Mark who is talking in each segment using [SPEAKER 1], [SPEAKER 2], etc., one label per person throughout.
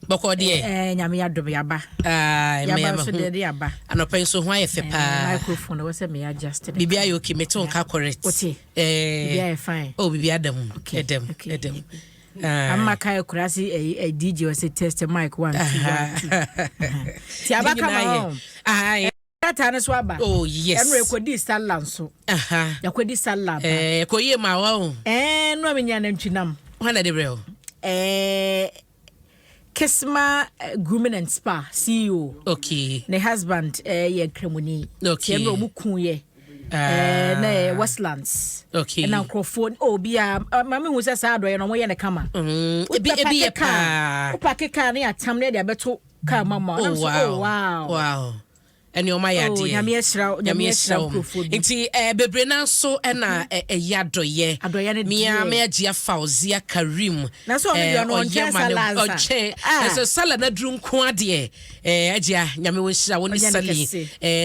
[SPEAKER 1] Boko de
[SPEAKER 2] nyame adom yaba
[SPEAKER 1] yaba
[SPEAKER 2] so de yaba
[SPEAKER 1] anopen so ho ayefe pa
[SPEAKER 2] microphone we say me adjust
[SPEAKER 1] bibia yo ki meto nka correct
[SPEAKER 2] bibia fine
[SPEAKER 1] bibia adam
[SPEAKER 2] amma kai kurasi DJ we say test mic 1 2 ti aba kama Tata na so aba
[SPEAKER 1] oh yes
[SPEAKER 2] enwe kwodi sallah nso ya kwodi sallah ba
[SPEAKER 1] ko ye ma wa o
[SPEAKER 2] no me nya na ntwinam
[SPEAKER 1] wana de breo
[SPEAKER 2] Kisma Grooming and Spa CEO.
[SPEAKER 1] Okay.
[SPEAKER 2] Ne husband ye kremoni.
[SPEAKER 1] Okay.
[SPEAKER 2] Ye mu kun ye. Na Westlands.
[SPEAKER 1] Okay.
[SPEAKER 2] Na microphone bia mama hu se sa do ye no mo ye ne kama.
[SPEAKER 1] Ebi ye pa.
[SPEAKER 2] O pake ka na atam na de abeto ka mama.
[SPEAKER 1] Oh wow. Wow. Eni o ma ya de.
[SPEAKER 2] Nyame esra microphone.
[SPEAKER 1] Nti bebre na so na yadoye.
[SPEAKER 2] Adoye ne
[SPEAKER 1] Mia me agia Fauzia Karim.
[SPEAKER 2] Na so me no onche salad.
[SPEAKER 1] Onche. So salad na dru nko ade agia nyame wo hira wo ni sali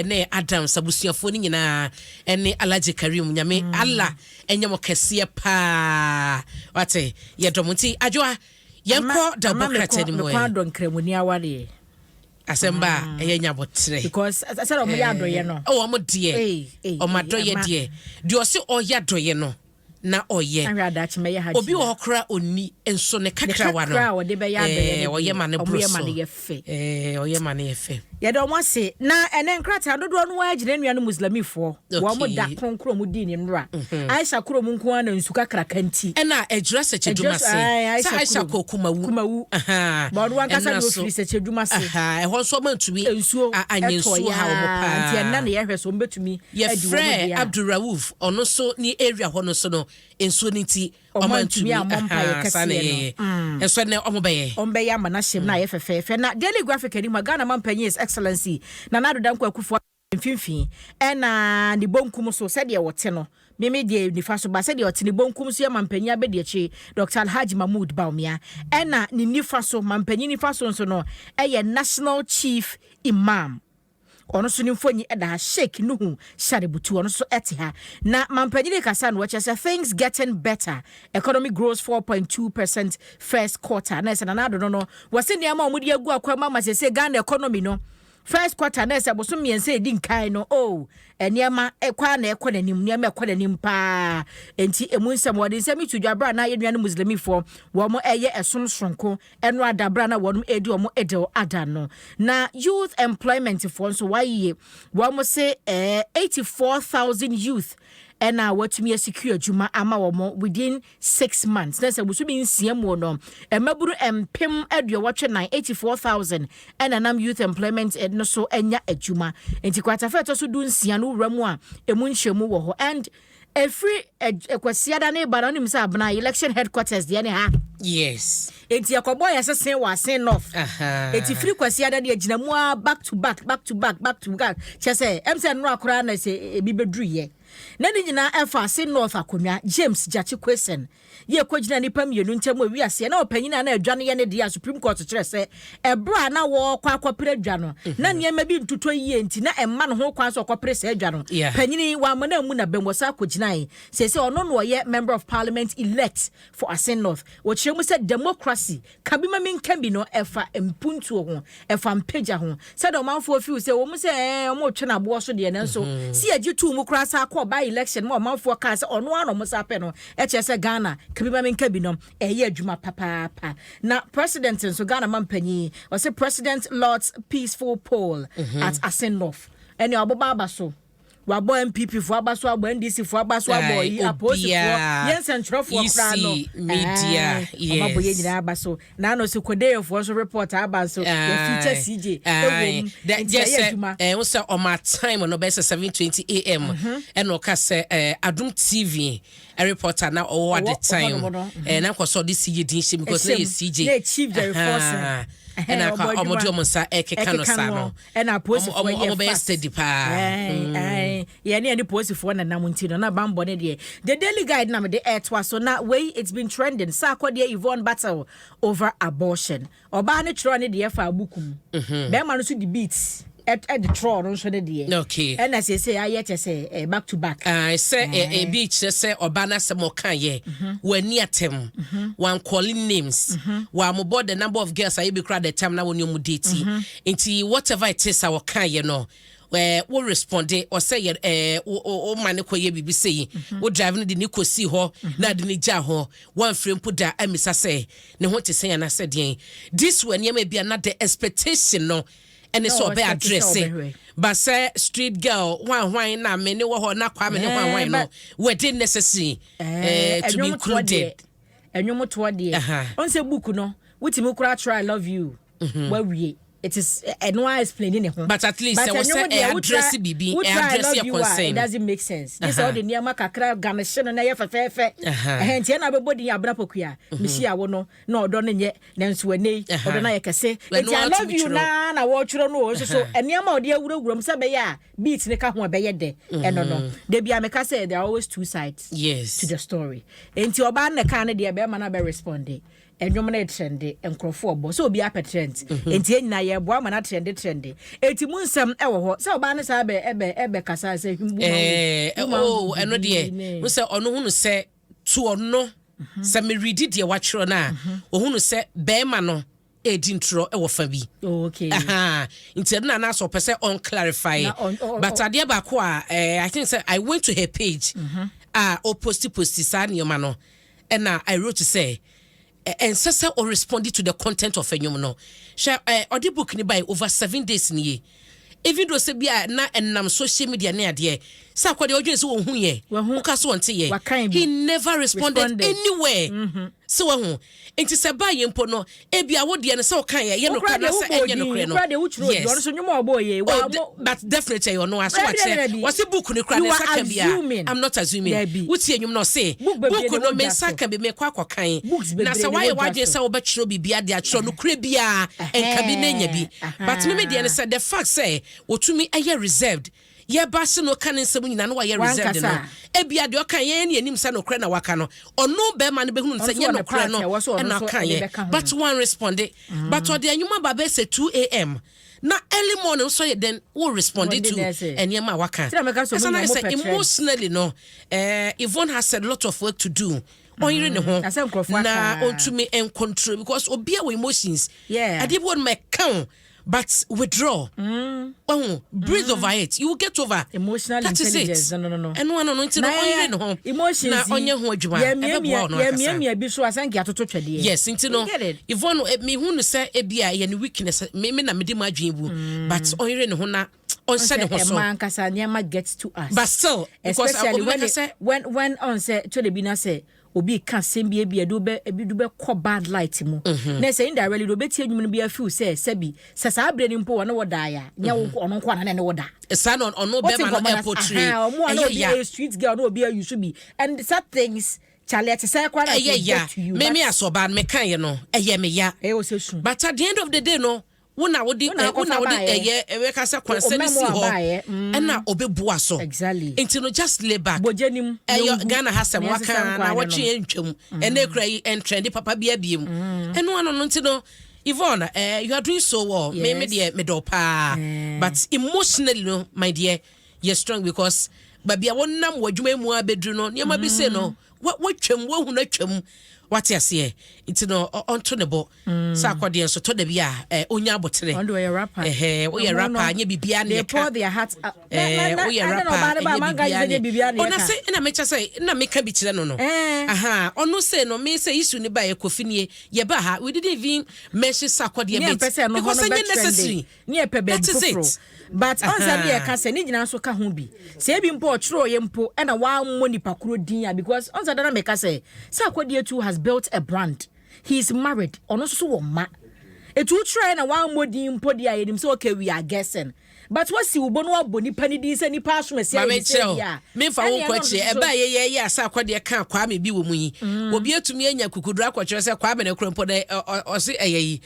[SPEAKER 1] ne Adam sabusuafo ni nyina ene Alaji Karim nyame Allah enyamo kese pa. Wate yedomuti adwoa yenko democrat ni mo
[SPEAKER 2] e. Kwa don kremuni aware.
[SPEAKER 1] Asemba enya botre
[SPEAKER 2] because I said omo ya doye no
[SPEAKER 1] o omo de o ma doye de o se o ya doye no na oye obi o kra oni enso ne kakra wa no
[SPEAKER 2] o de be ya doye
[SPEAKER 1] o ye ma ne bro so o ye ma ne ye fe
[SPEAKER 2] ye do mo se na ene nkrata dodo no wa gire nua no muslimifo wo mo da kronkro mu di ni nra Aisha kro mu nko na nsu kakra kanti
[SPEAKER 1] na ejura se cheduma se sa Aisha ko kumawu
[SPEAKER 2] bo do ankasa do free se cheduma se
[SPEAKER 1] e ho so mantumi anyensu ha wo pa
[SPEAKER 2] nti na ye hwe so mbetumi
[SPEAKER 1] ye frɛ Abdurrauf ono so ni area ho no so no ensuo nti omantumi
[SPEAKER 2] amompa ye kase no
[SPEAKER 1] enso ne
[SPEAKER 2] ombeye amana hyem na ye fefefe na Daily Graphic ani magana mampanyi is excellency na nadoda nkwa akufo mfimfin na ni bonkum so sɛ de wote no meme de nifa so ba sɛ de wote ni bonkum so ye mampanyi abedi achi Dr. Alhaji Mahmoud Baumia na ni nifa so mampanyi nifa so nso no National Chief Imam ono so nimfonyi eda Sheikh Nuhu Sharebutu ono so ha na mampanyine kasa no wacha say things getting better, economy grows 4.2% first quarter na se na do no wase ne ama omudi agu akwa mama se Ghana economy no first quarter na se boso miense edi nkai no eniema ekwa na ekwa nanim niema ekwa nanim pa enti emunsem wode nsem tudwabra na yenua no muslimifo wo mo esom sonko eno adabra na wonum edi wo mo edel adano na youth employment for so why wo mo say 84,000 youth ena watumi secure adwuma ama wo within 6 months na se busumi nsiam wo no emaburu empem aduo watwe 84,000 ena nam youth employment no so enya adwuma enti kwata fe to so du nsia no wuramu a emu nhwemu wo ho and every ekwasiada na ibara nim sa abna election headquarters de ne ha
[SPEAKER 1] yes
[SPEAKER 2] enti yakobo ya sesen wa sen off enti free kwasiada de agina mu back to back chese emse no akora na se ebi bedru ye na ni nyina efa se north akonwa James Jachi question ye kwagina nipa mienu ntemu wi ase na opanyina na adwane ye ne dia Supreme Court kire se ebra na wo kwa kwapere adwano na niema bi ntuto yie nti na emma no ho kwa so kwapere se adwano panyini wa mana mu na bemwosa akoginai se ono no ye member of parliament elect for Asen North wo kire mu se democracy kabima min kambi no efa mpuntu ho efa mpeja ho se do manfo fi se wo mu se omo twe na bo so de ne nso si agitu mu kra sa by election mo manfo ka se ono ano mo sa pe no e che se Ghana kabima min kabi no ye adwuma papa na president so Ghana mampanyi o se president Lord's peaceful poll at Asen North eni oboba abaso wabo MPP fo abaso abo NDC fo abaso abo yi aposi fo yensen trofo kra no
[SPEAKER 1] media yes
[SPEAKER 2] obo ye nyina abaso na no se kodey fo so report abaso ye feature CJ
[SPEAKER 1] we say on my time no be 7:20 am and no ka say Adom TV a reporter na all the time na ko so this CJ din she because na CJ
[SPEAKER 2] chief the force
[SPEAKER 1] and I come sa ekeka sa no
[SPEAKER 2] and I post for
[SPEAKER 1] you best steady pa
[SPEAKER 2] yeah any post for na namunti no na bambo ne de the Daily Guide na me de etwa so na way it's been trending sa kwa de Yvonne battle over abortion oba ne tro ne de fa abukum be ma no so debate at the throne on the day.
[SPEAKER 1] Okay.
[SPEAKER 2] And as I say, I yet say back to back.
[SPEAKER 1] I say a beach say Obana Samokaye, when near them, one calling names, while mo board the number of girls I be crowd the time now when you muditi. Into whatever it is our can, you know. Where will respond or say oh man ye be say we driving the Nico see ho na the nija ho one frame put that emisa say ne what to say and I said this when you may be another expectation no and it's all be address but say street girl one na me ne wo na kwa me ne one no we didn't necessary to be included
[SPEAKER 2] and you mo to dey on say book no witimi kura try I love you where we it is no I explaining it.
[SPEAKER 1] But at least there was a address BB address your concern.
[SPEAKER 2] It doesn't make sense. This all the near kakra garnishon na ye fefe. Hence na body abra pokua. Misi awo no do ne nye nanso wane odo na ye kese. I love you na wo twro no so eniama ode awurawuram se be ya beat ne ka ho be ye de. No. They be ameka say there are always two sides to the story. Enti oba na ka ne de be ma na be respond. Enyom na trend enkrofo obo so obi apet trend enti enyina ye boa ma na trend enti mu nsem e wo ho se oba ne sa ebe kasa se hwimbu
[SPEAKER 1] eno de wo se ono hunu se to ono se me read de watchro na ohunu se be ma no edi ntro e wo fa bi
[SPEAKER 2] okay
[SPEAKER 1] enti na so pese on clarify but ade ba ko I think say I went to her page o post sa ne ma no and I wrote to say and Sasa or responded to the content of a no. Shall or the book ni by over 7 days ni. Even though se bia na enam social media near dear. Sa kwa the audience who ye. Uka so ante ye. He never responded anywhere. So enti se ba ye mpo no e bia wo de ne se o kan ye no kra na se enye no kra no. Yes. But definitely you know as what say. What's the book ni kra na sa kan bia. I'm not assuming. Wuti enyum no say. Book no me sa kan be me kwa kan. Na se why wadwe se wo be chiro bibia de a chiro no kra bia enka bi na nya bi. But me de ne say the fact say wotumi aye reserved. Ye basse no kan nsem nyina no wa ye reserved no e bia de okan ye ne anim se no kra na waka no ono be ma ne be hunu se ye no kra no e na kan ye but one responded but the anyuma baba say 2 a.m. na early morning so ye then will respond to enyema waka so I say emotionally no Yvonne has a lot of work to do on you know na on to me and control because obi our emotions I did want my count but withdraw. Breathe over it. You will get over.
[SPEAKER 2] Emotional
[SPEAKER 1] that
[SPEAKER 2] intelligence.
[SPEAKER 1] Is it.
[SPEAKER 2] No.
[SPEAKER 1] And one on no
[SPEAKER 2] emotions.
[SPEAKER 1] Na onye ho adwuma.
[SPEAKER 2] Yeah, bi so asanki atoto twede.
[SPEAKER 1] Yes, into no. Yvonne me hu no say e bia ye ne weakness me na me de ma adwen bu. But onye ne ho na on said the so.
[SPEAKER 2] Man kasa nyama gets to us.
[SPEAKER 1] But still because
[SPEAKER 2] when on say to the bina say obi ka sembie bia do be ko bad light mu na say indirectly do betie nwum no bia feel say sabi sa abre ni mpo wona woda ya nya wo ono kwa na ne woda
[SPEAKER 1] sa no ono be ma no airport
[SPEAKER 2] tree street girl no be you should be and such things Charlie say kwa na
[SPEAKER 1] me asoba me kan ye no me ya but at the end of the day no wona wodi we ka say concern si ho and na obebua so
[SPEAKER 2] exactly
[SPEAKER 1] until no just lay back
[SPEAKER 2] bojenim
[SPEAKER 1] Ghana has some waka na watwe ntwam and e kra and trendy papa bia biem and no no until no Yvonne you are doing so well me dear me do pa but emotionally no my dear you're strong because babia wonnam wadwuma mu abedru no niam bi say no what twam wo hu na twam what you say it's no onto the bo sa kwade so to da bia onya abotere
[SPEAKER 2] on do your rapper
[SPEAKER 1] we your rapper anya bibia na
[SPEAKER 2] they pour their hearts
[SPEAKER 1] we your rapper anya bibia na ona say na mecha say na meka bi kire no no ono say no me say issue ni ba ye kofini ye ba ha we didn't even mention sa kwade bit because it's necessary
[SPEAKER 2] near pebe fufuro but on say be ka say ni gina so ka ho bi say bi mpo ochro ye mpo na wa mo nipa kuro din because on say na meka say sa kwade too has built a brand. He is married. Ono so ma. Etu try na one modi mpo dia yenim so okay we are guessing. But what si ubo no aboni pani din se nipa so me say
[SPEAKER 1] ya. Me fa wo kwachi e ba ye asa kwade ka kwa me bi wo mu yi. Obi etumi anya kukudura kwachire se kwa me ne krompo de o se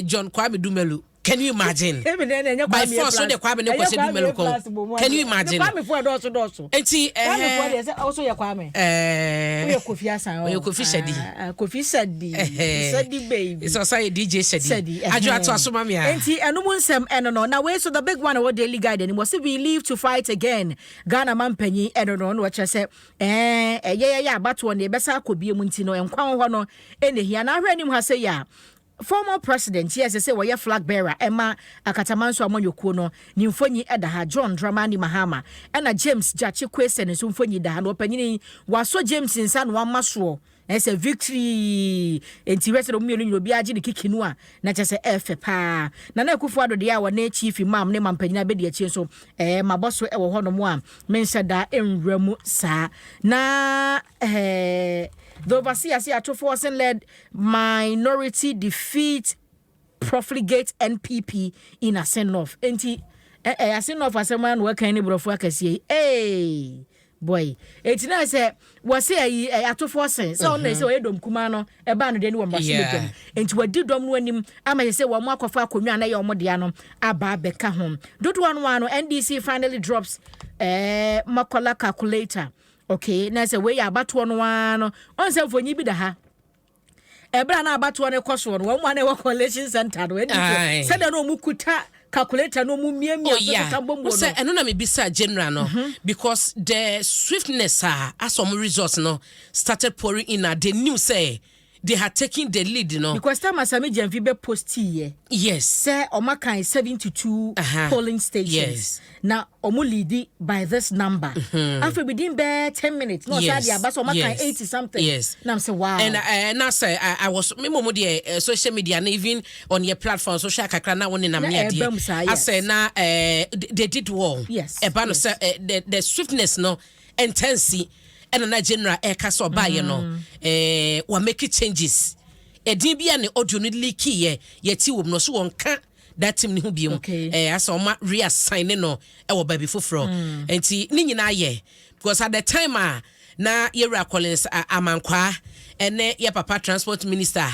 [SPEAKER 1] John kwa me dumelu. Can you imagine? By force, so the Kwame no question Meloko. Can you imagine?
[SPEAKER 2] Kwame for doso.
[SPEAKER 1] Enti
[SPEAKER 2] Kwame for also ya Kwame. We Kofi Asan.
[SPEAKER 1] We Kofi Shadi.
[SPEAKER 2] Kofi Shadi baby.
[SPEAKER 1] It's also a DJ Shadi. Ajo ato asoma me a.
[SPEAKER 2] Enti Adom Nsem eno na we so the big one our daily guide and was we live to fight again. Ghana man panyi eno no what say yeah but one dey besa akobie mu nti no enkwan ho no ene hia na hwe anim ha say ya. Former president, yes, I say, were flag bearer, Emma Akatamanso Amonyoku no, Nimfonyi Edaha, John Dramani Mahama, and a James Jachi question and Sumfonyi Dahan, opening was so James in San Juan Masro. As a victory, and the rest of the million will be aging Kikinua, not just a F pa. Nana Kufuado, the hour, ne chief imam, name and penina bedia chinso, my boss will ever honor one, mentioned that in Remu sa. Na the overseer to force and led minority defeat profligate NPP in a send-off. And a send-off as a man working any bro for hey boy. It's nice was say to force so they say Adom Kumano a ban de one Basilican. And to a did dom when him I may say one more of Kumana or Modiano Abba Becca home. Don't one NDC finally drops Makola calculator. Okay, na say we about one on say for nyi bi da ha. Ebra na about one ekoso no one e collection center no edi. Say da no mu kuta calculator no mu miamia so ka bombo no.
[SPEAKER 1] Say eno na me bisa general no because the swiftness as some results no started pouring in they knew say they had taken the lead, you know. Because
[SPEAKER 2] time Asami Janvibe post here.
[SPEAKER 1] Yes.
[SPEAKER 2] Say Omaka is 72 polling stations.
[SPEAKER 1] Yes.
[SPEAKER 2] Now Omu lead by this number. After within 10 minutes. No, yes. But Omaka 80 something.
[SPEAKER 1] Yes.
[SPEAKER 2] Now I'm say wow.
[SPEAKER 1] And now say I was me social media and even on your platform social kakra na woni na me ade. I say now they did well.
[SPEAKER 2] Yes.
[SPEAKER 1] About say the swiftness no intensity. And na general kaso ba ye no wa make changes edin bia ne audio no leak ye ti wom no so won ka that team ne hu biom as o ma reassign no e wo ba bi foforo enti ni nyina ye because at the time na Yera Collins amankwa ene ye papa transport minister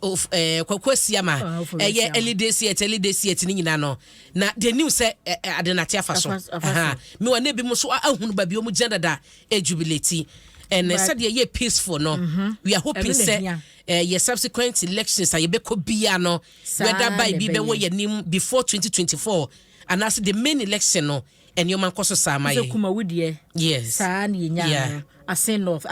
[SPEAKER 1] of Kwakwasiama ye early days yet ni nyina no na the news say adenate afaso me wa na bi mo so ahunu ba bi o mu gender da jubilate and said ye peaceful no we are hoping say your subsequent elections ye be ko bia no whether by bi be wo ye nim before 2024 and as the main election no and your man koso sama ye yes
[SPEAKER 2] sa na nya a sin of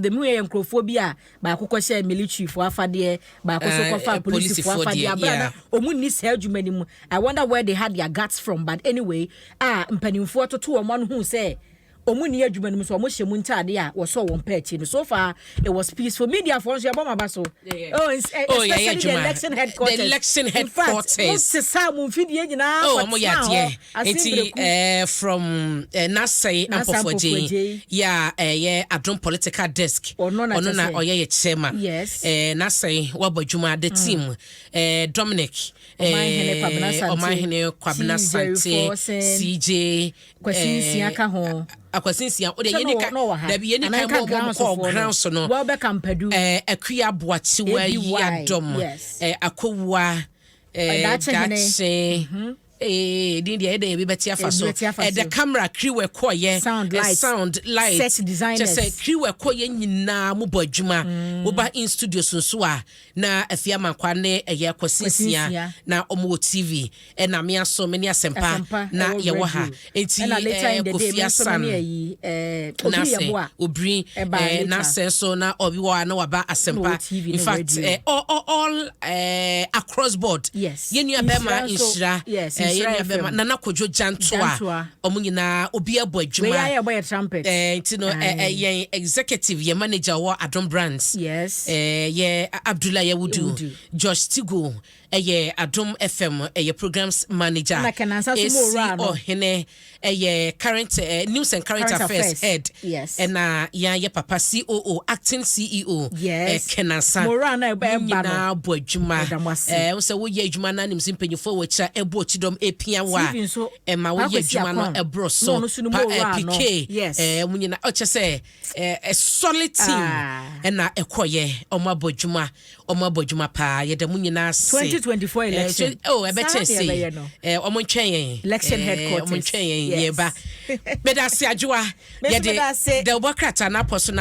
[SPEAKER 2] the muye encrophobia ba akokọ share military for afade ba akoso for police for afade brother omu ni se adwumani mu I wonder where they had their guts from but anyway mpanimfo to omo hu say omu ni adwumani mu so omo hyemu ntade wo so won pa no so far it was peaceful media for so yaboma ba so especially the election headquarters in fact Samu fidie nyina
[SPEAKER 1] omo yate enti from Nasai Ampofoje Adom political desk ono na oye chairman
[SPEAKER 2] yes
[SPEAKER 1] Nasai wabadwuma the team Dominic Omahene Kwabena Sante CJ
[SPEAKER 2] Kwasinsia ka ho
[SPEAKER 1] akwasinsia o de ye nika da bi ye nika mo ground so no
[SPEAKER 2] well be kampadu
[SPEAKER 1] akua boachi wa yi Adom akowua dache din dia e be betia faso the camera crew we call ye sound light
[SPEAKER 2] set designers
[SPEAKER 1] just say crew we call ye nyina mo bodwuma wo ba in studio so na afia mankwa ne ye kwasinsia na omo TV na me aso me ne asempa na ye wo ha enti kofia san na say obri na senso na obi wa na waba asempa in fact all across board ye nua bema insira nana kojo jantoa omunyina obi abo adwuma
[SPEAKER 2] we ya trumpet
[SPEAKER 1] no ye executive ye manager wa Adom Brands ye Abdullah Yewudu Josh Tigo ye Adom FM ye programs manager hene ye current news and current affairs head and ye papa COO acting CEO Kenansa
[SPEAKER 2] Morana eba
[SPEAKER 1] na abo adwuma we say wo ye adwuma na nim simpanyfo wo cha ebo chidom asem epia wa ma wo ye dwuma no ebro so PK munyina o chese solid team na ekoye omabodwuma pa ye da munyina se
[SPEAKER 2] 2024 election
[SPEAKER 1] ebechese omontwen
[SPEAKER 2] election headquarters
[SPEAKER 1] omontwen ye ba bedase adwoa ye de the bokrata na poso